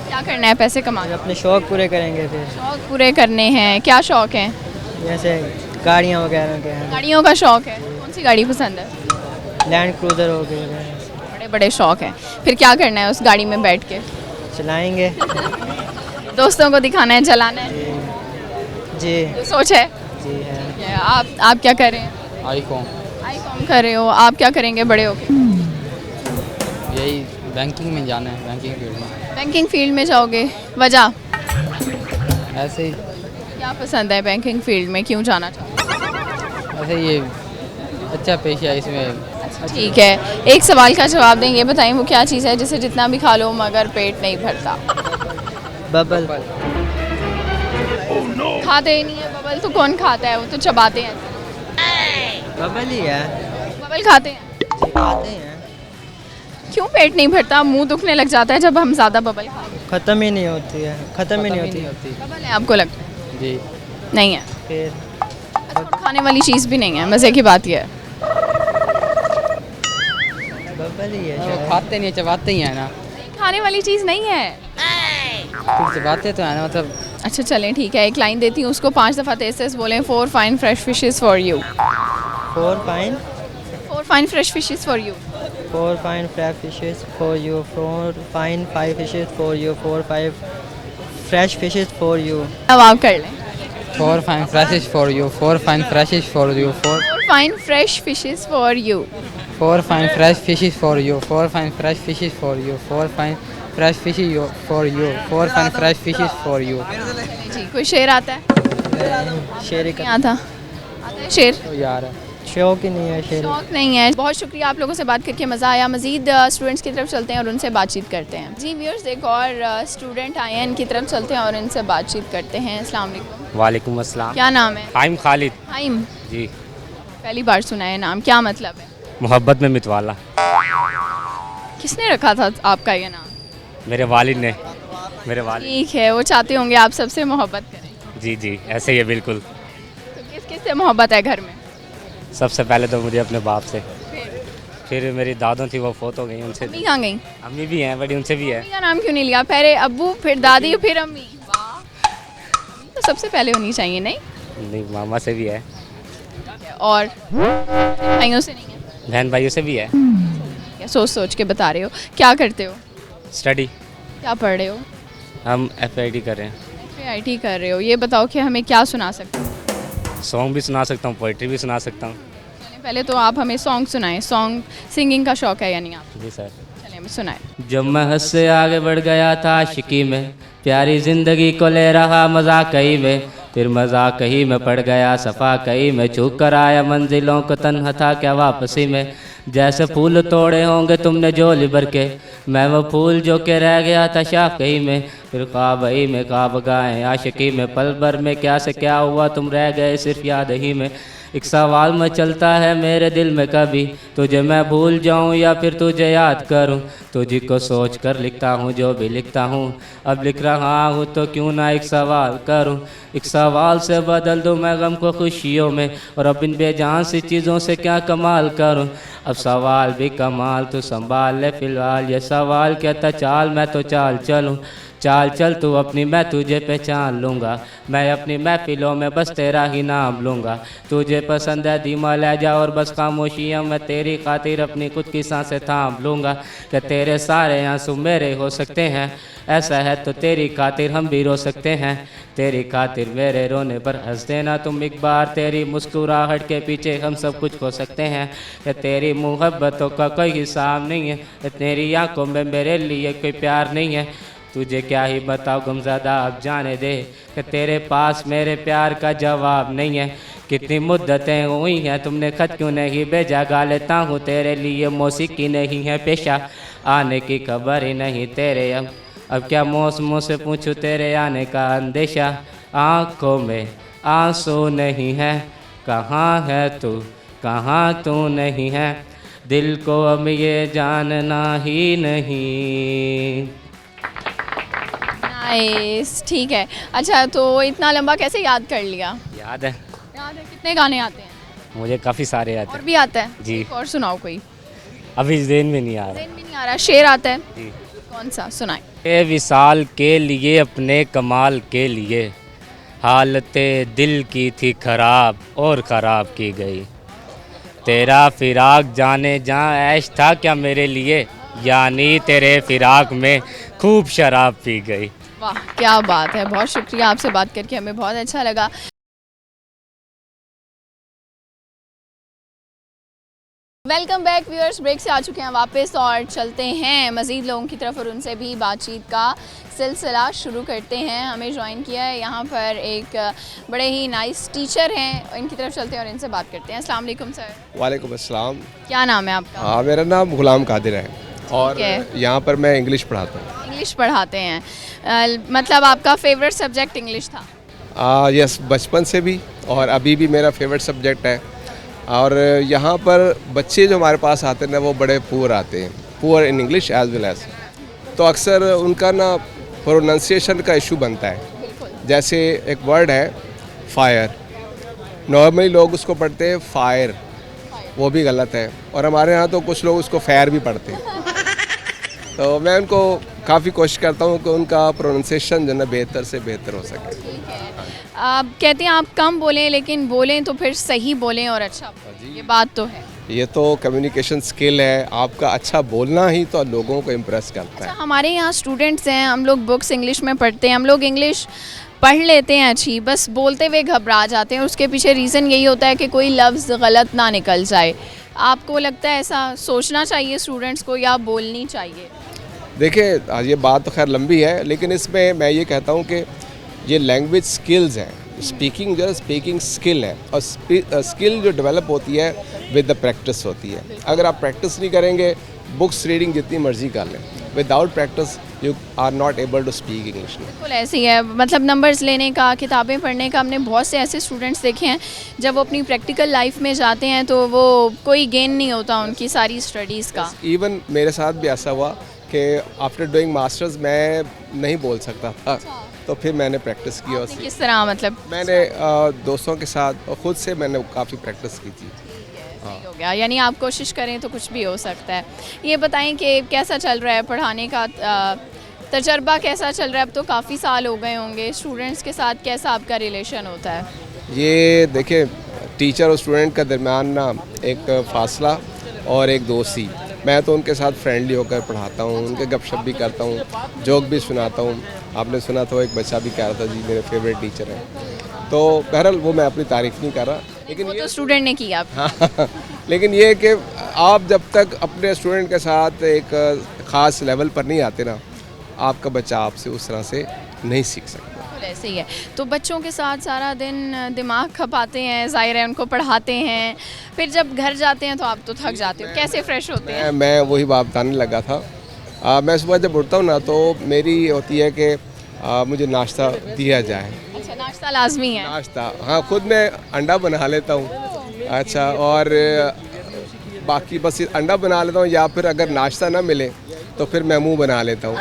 क्या करना है पैसे कमाने? अपने शौक पूरे करेंगे फिर। शौक पूरे करने हैं, क्या शौक है? जैसे गाड़ियाँ वगैरह के हैं। गाड़ियों का शौक है, कौन सी गाड़ी पसंद है? लैंड क्रूज़र हो गए, बड़े बड़े शौक हैं। फिर क्या करना है उस गाड़ी में बैठ के? चलाएंगे। दोस्तों को दिखाना है, चलाना है? जी ये सोच है? जी है। आप क्या कर रहे हैं? I com. आई कॉम कर रहे हो, आप क्या करेंगे बड़े होके? यही बैंकिंग में जाना है, बैंकिंग फील्ड में। बैंकिंग फील्ड में जाओगे, वजह? ऐसे ही, क्या पसंद है बैंकिंग फील्ड में, क्यों जाना चाहते ऐसे ये अच्छा पेशा है इसमें। हो? ठीक है, एक सवाल का जवाब दें, ये बताएं वो क्या चीज़ है जिसे जितना भी खा लो मगर पेट नहीं भरता? बबल। खाते ही नहीं है बबल, तो कौन खाता है? वो तो चबाते हैं। बबल ही है। बबल खाते हैं? जी खाते हैं। क्यों पेट नहीं भरता? मुंह दुखने लग जाता है जब हम ज़्यादा बबल खाते हैं। ख़त्म ही नहीं होती है, ख़त्म ही नहीं होती। बबल है आपको लगता है? जी नहीं है। फिर खाने वाली चीज़ भी नहीं है, मज़े की बात यह है। बबल ही है वो शायद। खाते नहीं, चबाते ही हैं ना। खाने वाली चीज़ नहीं है। फिर चबाते तो हैं ना, मतलब। अच्छा चलें ठीक है, एक लाइन देती हूँ उसको 5 दफ़ा तेज तेज बोलें। 4 fine fresh fishes for you. 4 fine 4 fine fresh fishes for you. 4 fine fresh fishes for you, 4 fine 5 fishes for you, 4 5 fresh fishes for you। अब आप कर लें। 4 fine fishes for you. 4 fine fishes for you. 4 fine fresh fishes for you. 4 fine fresh fishes for you. 4 fine fresh fishes for you. 4 fine fresh fishes for you. 4 fine fresh fishes for you. जी कोई शेर आता है? शेर नहीं आता है शेर? यार शौक ही नहीं है शेर। शौक नहीं है। बहुत शुक्रिया, आप लोगों से बात करके मज़ा आया। मज़ीद स्टूडेंट्स की तरफ चलते हैं और उनसे बातचीत करते हैं। जी व्यूअर्स, एक और स्टूडेंट आए हैं, इनकी तरफ चलते हैं और इनसे बातचीत करते हैं। अस्सलाम वालेकुम। वालेकुम अस्सलाम। क्या नाम है? हाइम खालिद। हाइम जी। पहली बार सुना है नाम, क्या मतलब है? मोहब्बत में मितवाला। किसने रखा था आपका ये नाम? मेरे वालिद ने। मेरे वालिद। ठीक है, वो चाहते होंगे आप सबसे मोहब्बत करें। जी जी, ऐसे ही है बिल्कुल। तो किस किस से मोहब्बत है घर में? सबसे पहले तो मुझे अपने बाप से, फिर मेरी दादों थी वो फोत हो गई, उनसे। अम्मी कहाँ गई? अम्मी भी हैं बड़ी, उनसे भी है। अम्मी का नाम क्यों नहीं लिया? पहले अब्बू, फिर दादी, फिर अम्मी। वाह, तो सबसे पहले होनी चाहिए नहीं? नहीं, मामा से भी है। और भाइयों से नहीं है? बहन भाइयों से भी है। क्या सोच सोच के बता रहे हो? क्या करते हो? स्टडी। क्या पढ़ रहे हो? हम FIT कर रहे हैं। FIT कर रहे हो। ये बताओ कि हमें क्या सुना सकते हो? सॉन्ग भी सुना सकता हूँ, पोइट्री भी सुना सकता हूँ। चलिए पहले तो आप हमें सॉन्ग सुनाएं। सॉन्ग सिंगिंग का शौक है यानी आप? जी सर। चलिए हमें सुनाएं। जब मैं हद से आगे बढ़ गया था आशिकी में, प्यारी ज़िंदगी को ले रहा मजाक कहीं में, फिर मजाक कहीं में पड़ गया सफ़ा कहीं में, छू कर आया मंजिलों को तन्हा था क्या वापसी में, जैसे फूल तोड़े होंगे तुमने झोली भर के, मैं वो फूल जो के रह गया था शाख कहीं में, फिर ख्वाब ही में ख्वाब गाएं आशिकी में, पल भर में क्या से क्या हुआ तुम रह गए सिर्फ याद ही में। एक सवाल में चलता है मेरे दिल में, कभी तुझे मैं भूल जाऊं या फिर तुझे याद करूं, तुझी को सोच कर लिखता हूं जो भी लिखता हूं, अब लिख रहा हूं तो क्यों ना एक सवाल करूं, एक सवाल से बदल दूं मैं गम को खुशियों में, और अब इन बेजान सी चीज़ों से क्या कमाल करूं, अब सवाल भी कमाल तू संभाल ले फिलहाल, ये सवाल कहता चाल मैं तो चाल चलूं, चाल चल तू अपनी मैं तुझे पहचान लूँगा, मैं अपनी महफिलों में बस तेरा ही नाम लूँगा, तुझे पसंद है धीमा ले जा और बस खामोशियाँ मैं तेरी खातिर अपनी खुद की सांसें थाम लूँगा, कि तेरे सारे आंसू मेरे हो सकते हैं, ऐसा है तो तेरी खातिर हम भी रो सकते हैं, तेरी खातिर मेरे रोने पर हंस देना तुम एक बार, तेरी मुस्कुराहट के पीछे हम सब कुछ खो सकते हैं, कि तेरी मोहब्बतों का कोई हिसाब नहीं है, तेरी आंखों में मेरे लिए कोई प्यार नहीं है, तुझे क्या ही बताओ गमज़दा अब जाने दे, कि तेरे पास मेरे प्यार का जवाब नहीं है, कितनी मुद्दतें हुई हैं तुमने ख़त क्यों नहीं भेजा, गा लेता हूँ तेरे लिए मौसीकी नहीं है पेशा, आने की खबर ही नहीं तेरे, अब क्या मौसमों से पूछूं तेरे आने का अंदेशा, आँखों में आंसू नहीं है, कहाँ है तू कहाँ तू नहीं है, दिल को अब ये जानना ही नहीं। नाइस, ठीक है। अच्छा, तो इतना लंबा कैसे याद कर लिया? याद है। याद है। कितने गाने आते हैं? मुझे काफ़ी सारे आते हैं। और भी आता है? जी। और सुनाओ कोई। अभी ज़हन में नहीं आ रहा। ज़हन में नहीं आ रहा। शेर आता है? जी। कौन सा सुनाए? ए विसाल के लिए अपने कमाल के लिए, हालते दिल की थी खराब और ख़राब की गई, तेरा फिराक जाने जहाँ ऐश था क्या मेरे लिए, यानी तेरे फिराक में खूब शराब पी गई। वाह, क्या बात है। बहुत शुक्रिया, आपसे बात करके हमें बहुत अच्छा लगा। वेलकम बैक व्यूअर्स, ब्रेक से आ चुके हैं वापस और चलते हैं मज़ीद लोगों की तरफ और उनसे भी बातचीत का सिलसिला शुरू करते हैं। हमें ज्वाइन किया है यहाँ पर एक बड़े ही नाइस टीचर हैं, इनकी तरफ चलते हैं और इनसे बात करते हैं। अस्सलाम वालेकुम सर। वालेकुम अस्सलाम। क्या नाम है आपका? हाँ, मेरा नाम गुलाम कादिर है और यहाँ पर मैं इंग्लिश पढ़ाता हूँ। इंग्लिश पढ़ाते हैं, मतलब आपका फेवरेट सब्जेक्ट इंग्लिश था? यस, बचपन से भी और अभी भी मेरा फेवरेट सब्जेक्ट है। और यहाँ पर बच्चे जो हमारे पास आते हैं ना, वो बड़े पुअर आते हैं, poor in English as well as, तो अक्सर उनका ना प्रोनाउंसिएशन का इशू बनता है। जैसे एक वर्ड है फायर, नॉर्मली लोग उसको पढ़ते हैं फायर, वो भी गलत है, और हमारे यहाँ तो कुछ लोग उसको फायर भी पढ़ते हैं। तो मैं उनको काफ़ी कोशिश करता हूँ कि उनका प्रोनाउंसिएशन जो है बेहतर से बेहतर हो सके। आप कहते हैं आप कम बोलें, लेकिन बोलें तो फिर सही बोलें और अच्छा बोलें, ये बात तो है। ये तो कम्युनिकेशन स्किल है, आपका अच्छा बोलना ही तो लोगों को इम्प्रेस करता है। हमारे यहाँ स्टूडेंट्स हैं, हम लोग बुक्स इंग्लिश में पढ़ते हैं, हम लोग इंग्लिश पढ़ लेते हैं अच्छी, बस बोलते हुए घबरा जाते हैं, उसके पीछे रीज़न यही होता है कि कोई लफ्ज़ गलत ना निकल जाए। आपको लगता है ऐसा सोचना चाहिए स्टूडेंट्स को या बोलनी चाहिए? देखिए ये बात तो खैर लंबी है, लेकिन इसमें मैं ये कहता हूँ कि ये लैंग्वेज स्किल्स हैं, स्पीकिंग जो स्पीकिंग स्किल है, और स्किल जो डेवलप होती है विद द प्रैक्टिस होती है। अगर आप प्रैक्टिस नहीं करेंगे, बुक्स रीडिंग जितनी मर्जी कर लें, without practice you are not able to speak English. बिल्कुल ऐसे ही है, मतलब नंबर्स लेने का, किताबें पढ़ने का, हमने बहुत से ऐसे स्टूडेंट्स देखे हैं जब वो अपनी प्रैक्टिकल लाइफ में जाते हैं तो वो कोई गेन नहीं होता उनकी सारी स्टडीज़ का। इवन मेरे साथ भी ऐसा हुआ कि आफ्टर डूइंग मास्टर्स मैं नहीं बोल सकता था, तो फिर मैंने प्रैक्टिस की। और किस तरह मतलब? मैंने दोस्तों के साथ और ख़ुद से मैंने काफ़ी प्रैक्टिस की थी। सही हो गया, यानी आप कोशिश करें तो कुछ भी हो सकता है। ये बताएं कि कैसा चल रहा है पढ़ाने का तजर्बा, कैसा चल रहा है? अब तो काफ़ी साल हो गए होंगे, स्टूडेंट्स के साथ कैसा आपका रिलेशन होता है? ये देखिए, टीचर और स्टूडेंट का दरमियान ना एक फासला और एक दोस्ती। मैं तो उनके साथ फ्रेंडली होकर पढ़ाता हूँ, उनके गपशप भी करता हूँ, जोक भी सुनाता हूँ। आपने सुना था एक बच्चा भी कह रहा था जी मेरे फेवरेट टीचर हैं, तो बहरहाल वो मैं अपनी तारीफ़ नहीं कर रहा, लेकिन वो तो स्टूडेंट ने किया। हाँ लेकिन ये कि आप जब तक अपने स्टूडेंट के साथ एक ख़ास लेवल पर नहीं आते ना, आपका बच्चा आपसे उस तरह से नहीं सीख सकता। ऐसे ही है, तो बच्चों के साथ सारा दिन दिमाग खपाते हैं, ज़ाहिर है उनको पढ़ाते हैं, फिर जब घर जाते हैं तो आप तो थक जाते हो, कैसे फ्रेश होते हैं? मैं वही बात बताने लगा था। मैं सुबह जब उठता हूँ ना तो मेरी होती है कि मुझे नाश्ता दिया जाए। अच्छा, नाश्ता लाजमी है? नाश्ता, हाँ, खुद मैं अंडा बना लेता हूँ। अच्छा, और बाकी बस अंडा बना लेता हूँ, या फिर अगर नाश्ता ना मिले तो फिर मैं मुँह बना लेता हूँ।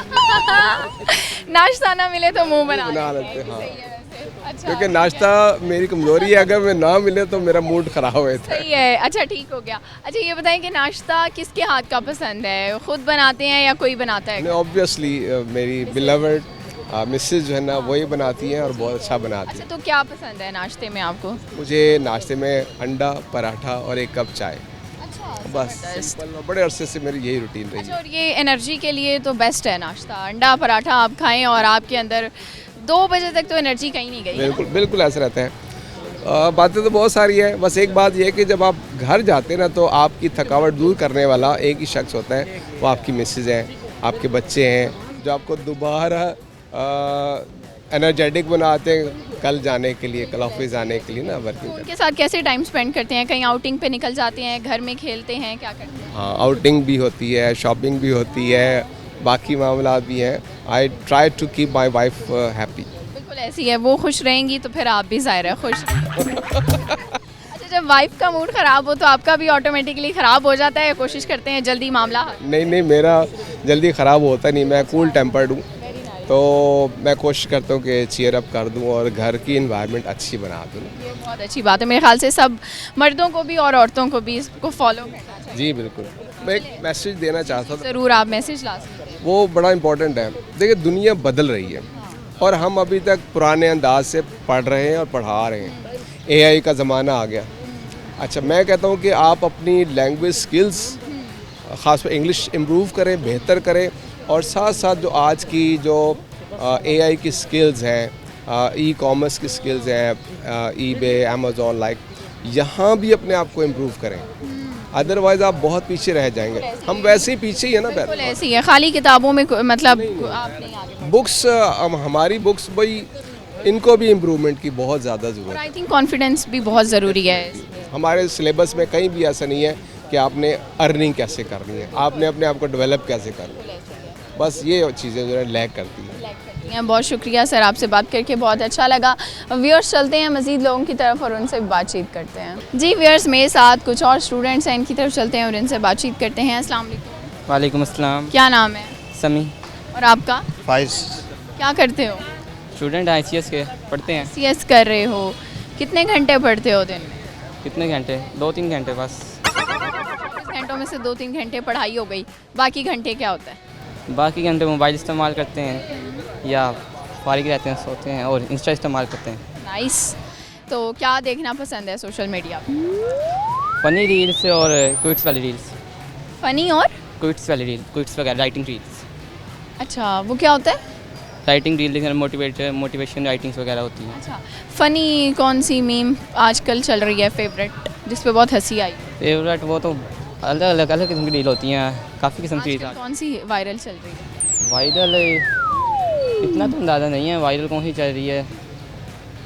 नाश्ता ना मिले तो मुँह बना लेते हैं, हाँ। अच्छा, क्योंकि नाश्ता मेरी कमज़ोरी है, अगर मैं ना मिले तो मेरा मूड ख़राब होता है। सही है। अच्छा, ठीक हो गया। अच्छा, ये बताएं कि नाश्ता किसके हाथ का पसंद है? खुद बनाते हैं या कोई बनाता है? ऑब्वियसली मेरी बिलवर्ड मिसेज जो है ना, वही बनाती हैं और बहुत अच्छा बनाती हैं। अच्छा, तो क्या पसंद है नाश्ते में आपको? मुझे नाश्ते में अंडा, पराठा और एक कप चाय। बस सिंपल, बड़े अरसे से मेरी यही रूटीन रही है। अच्छा, और ये एनर्जी के लिए तो बेस्ट है नाश्ता, अंडा पराठा आप खाएं और आपके अंदर 2 बजे तक तो एनर्जी कहीं नहीं गई। बिल्कुल बिल्कुल ऐसा रहता है। बातें तो बहुत सारी है, बस एक बात यह है कि जब आप घर जाते हैं ना तो आपकी थकावट दूर करने वाला एक ही शख्स होता है, वो आपकी मिसेज हैं, आपके बच्चे हैं, जो आपको दोबारा एनर्जेटिक बनाते हैं कल जाने के लिए, कल ऑफिस जाने के लिए ना, वर्किंग। उनके साथ कैसे टाइम स्पेंड करते हैं? कहीं आउटिंग पे निकल जाते हैं, घर में खेलते हैं, क्या करते हैं? हाँ, आउटिंग भी होती है, शॉपिंग भी होती है, बाकी मामला भी हैं। I try to keep my wife happy. बिल्कुल ऐसी है, वो खुश रहेंगी तो फिर आप भी ज़ाहिर है खुश। अच्छा, जब वाइफ का मूड ख़राब हो तो आपका भी ऑटोमेटिकली ख़राब हो जाता है? कोशिश करते हैं जल्दी मामला? नहीं, मेरा जल्दी ख़राब होता नहीं, मैं कूल टेम्पर्ड हूँ, तो मैं कोशिश करता हूँ कि चीयर अप कर दूँ और घर की इन्वायरमेंट अच्छी बना दूँ। ये बहुत अच्छी बात है, मेरे ख्याल से सब मर्दों को भी और औरतों को भी इसको फॉलो करना चाहिए। जी बिल्कुल, मैं एक मैसेज देना चाहता था। ज़रूर, आप मैसेज ला सकते हैं। वो बड़ा इम्पोर्टेंट है। देखिए, दुनिया बदल रही है और हम अभी तक पुराने अंदाज से पढ़ रहे हैं और पढ़ा रहे हैं। AI का ज़माना आ गया। अच्छा, मैं कहता हूँ कि आप अपनी लैंग्वेज स्किल्स, ख़ासकर इंग्लिश इम्प्रूव करें, बेहतर करें, और साथ साथ जो आज की जो AI की स्किल्स हैं, ई-कॉमर्स की स्किल्स हैं, eBay, Amazon लाइक, यहाँ भी अपने आप को इम्प्रूव करें, अदरवाइज़ आप बहुत पीछे रह जाएंगे। हम वैसे ही पीछे ही है ना। बिल्कुल ऐसे ही है, खाली किताबों में मतलब आप नहीं आगे। बुक्स, हमारी बुक्स भाई, इनको भी इम्प्रूवमेंट की बहुत ज़्यादा ज़रूरत है। आई थिंक कॉन्फिडेंस भी बहुत ज़रूरी है। हमारे सिलेबस में कहीं भी ऐसा नहीं है कि आपने अर्निंग कैसे करनी है, आपने अपने आप को डेवलप कैसे करना है। बस ये चीज़ें जो है लैग करती हैं। बहुत शुक्रिया सर, आपसे बात करके बहुत अच्छा लगा। व्यूअर्स, चलते हैं मज़ीद लोगों की तरफ और उनसे बातचीत करते हैं। जी व्यूअर्स, मेरे साथ कुछ और स्टूडेंट्स हैं, इनकी तरफ चलते हैं और इनसे बातचीत करते हैं। अस्सलाम वालेकुम। वालेकुम अस्सलाम। क्या नाम है? समी। और आपका? फाइज। क्या करते हो? स्टूडेंट ICS के पढ़ते हैं। CS कर रहे हो? कितने घंटे पढ़ते हो दिन में? कितने घंटे? 2-3 घंटे बस। 24 घंटों में से 2-3 घंटे पढ़ाई हो गई, बाकी घंटे क्या होता है? बाकी घंटे मोबाइल इस्तेमाल करते हैं या फारिग रहते हैं, सोते हैं और इंस्टा इस्तेमाल करते हैं। नाइस। तो क्या देखना पसंद है सोशल मीडिया पर? फ़नी रील्स और क्विट्स वाली रील्स। फ़नी और क्विट्स वाली रील, क्विट्स वगैरह, राइटिंग रील्स। अच्छा, वो क्या होता है? राइटिंग रील मोटिवेशन राइटिंग्स वगैरह होती हैं। अच्छा, फ़नी कौन सी मीम आजकल चल रही है फेवरेट, जिस पे बहुत हंसी आई? फेवरेट वो तो अलग किस्म की रील होती हैं, काफ़ी किस्म की आजकल कौन सी वायरल चल रही है? वायरल इतना तो अंदाज़ा नहीं है वायरल कौन सी चल रही है।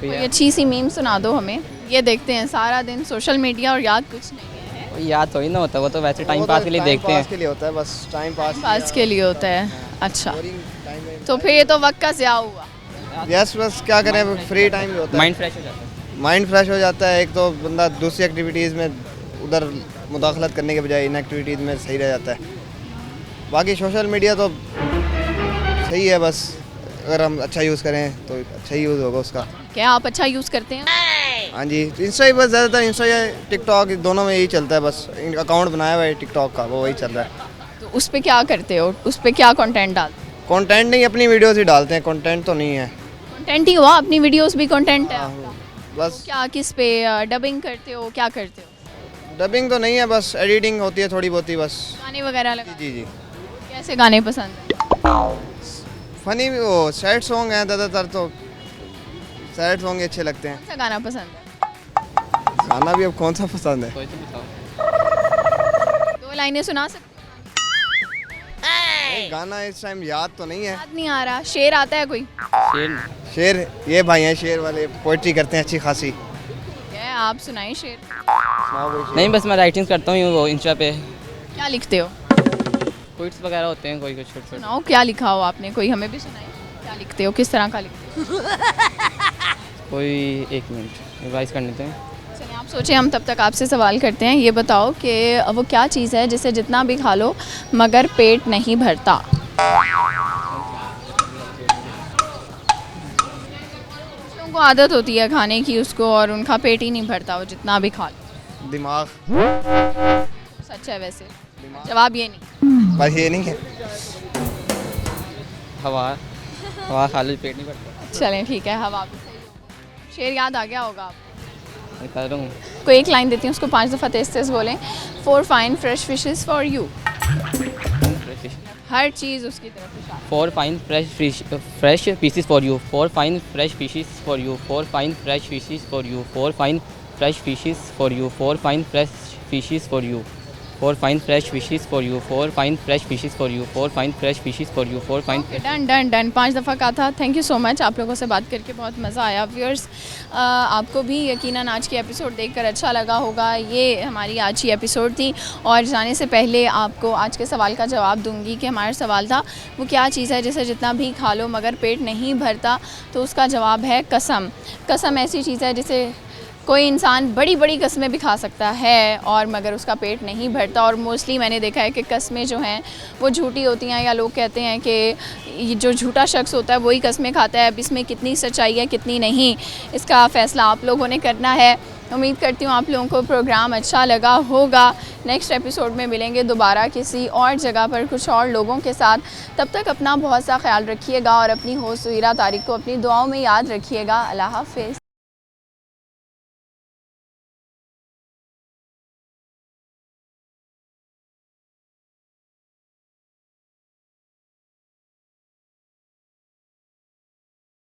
कोई अच्छी सी मीम सुना दो हमें, ये देखते हैं सारा दिन सोशल मीडिया और याद कुछ नहीं है। वो याद थोड़ी ना होता, वो तो वैसे टाइम पास के लिए देखते हैं। के लिए होता है, बस टाइम पास के लिए होता है। अच्छा, तो फिर ये तो वक्त का ज़िया हुआ। यस, बस क्या करें, फ्री टाइम भी होता है, माइंड फ्रेश हो जाता है। माइंड फ्रेश हो जाता है। एक तो बंदा दूसरी एक्टिविटीज़ में उधर मुदाखलत करने के बजाय इन एक्टिविटीज़ में सही रह जाता है। बाकी सोशल मीडिया तो सही है, बस अगर हम अच्छा यूज़ करें तो अच्छा ही यूज़ होगा उसका। क्या आप अच्छा यूज़ करते हैं? हाँ जी, इंस्टा ही बस ज़्यादातर, इंस्टा या टिकटॉक दोनों में यही चलता है। बस अकाउंट बनाया हुआ है टिकटॉक का, वो वही चल रहा है। तो उस पर क्या करते हो, उस पर क्या कंटेंट डालते हो? कंटेंट नहीं, अपनी वीडियोस ही डालते हैं, कंटेंट तो नहीं है। कंटेंट ही हुआ, अपनी वीडियोस भी कंटेंट है आपका? बस क्या किस पे डबिंग करते हो, क्या करते हो? डबिंग तो नहीं है, बस एडिटिंग होती है थोड़ी बहुत ही बस। गाने वगैरह लगा? जी जी। कैसे गाने पसंद है? फनी वो सैड सॉन्ग हैं ज़्यादातर, तो सैड सॉन्ग अच्छे लगते हैं। कौन सा गाना पसंद है? गाना भी अब कौन सा पसंद है? कोई तो बताओ। 2 लाइनें सुना सकते गाना इस टाइम याद तो नहीं है। याद नहीं आ रहा। शेर आता है कोई? शेर ये भाई हैं, शेर वाले पोइट्री करते हैं अच्छी खासी। है, आप सुनाइए शेर। नहीं, बस मैं राइटिंग करता हूँ वो इंस्टा पे। क्या लिखते हो? क्विट्स वगैरह होते हैं कोई कुछ छोटे। सुनाओ, क्या लिखा हो आपने, कोई हमें भी सुनाइए। क्या लिखते हो, किस तरह का लिखते हो? कोई 1 मिनट रिवाइज कर लेते हैं। चलिए, आप सोचें, हम तब तक आपसे सवाल करते हैं। ये बताओ कि वो क्या चीज़ है जिसे जितना भी खा लो मगर पेट नहीं भरता? लोगों को आदत होती है खाने की उसको, और उनका पेट ही नहीं भरता वो जितना भी खा लो। दिमाग। सच है वैसे? जवाब ये नहीं। बस ये नहीं है। हवा खा लो पेट नहीं भरता। चलें ठीक है, हवा भी सही होगा। शेर याद आ गया होगा आप? कर रहा हूँ। कोई एक लाइन देती हूँ, उसको 5 दफ़ा तेज तेज बोलें। 4 fine fresh fishes for you. हर चीज़ उसकी तरफ इशारा। 4 fine fresh pieces for you. 4 fine fresh fishes for you. 4 fine fresh fishes for you. 4 fine fresh fishes for you. 4 fine fresh fishes for you. 4 fine fresh fishes for you. 4 fine fresh fishes for you. 4 fine fresh fishes for you. 4 fine. Done done done, 5 दफ़ा का था। Thank you so much, आप लोगों से बात करके बहुत मज़ा आया। व्यूअर्स, आपको भी यकीनन आज की एपिसोड देखकर अच्छा लगा होगा। ये हमारी आज की एपिसोड थी, और जाने से पहले आपको आज के सवाल का जवाब दूंगी कि हमारा सवाल था वो क्या चीज़ है जिसे जितना भी खा लो मगर पेट नहीं भरता? तो उसका जवाब है कसम। कसम ऐसी चीज़ है जिसे कोई इंसान बड़ी बड़ी कस्में भी खा सकता है और मगर उसका पेट नहीं भरता। और मोस्टली मैंने देखा है कि कस्में जो हैं वो झूठी होती हैं, या लोग कहते हैं कि जो झूठा शख्स होता है वही कस्में खाता है। अब इसमें कितनी सच्चाई है कितनी नहीं, इसका फ़ैसला आप लोगों ने करना है। उम्मीद करती हूँ आप लोगों को प्रोग्राम अच्छा लगा होगा। नेक्स्ट एपिसोड में मिलेंगे दोबारा किसी और जगह पर कुछ और लोगों के साथ। तब तक अपना बहुत सा ख्याल रखिएगा और अपनी होस्ट सुहीरा तारिक को अपनी दुआओं में याद रखिएगा। अल्लाह हाफ़िज़।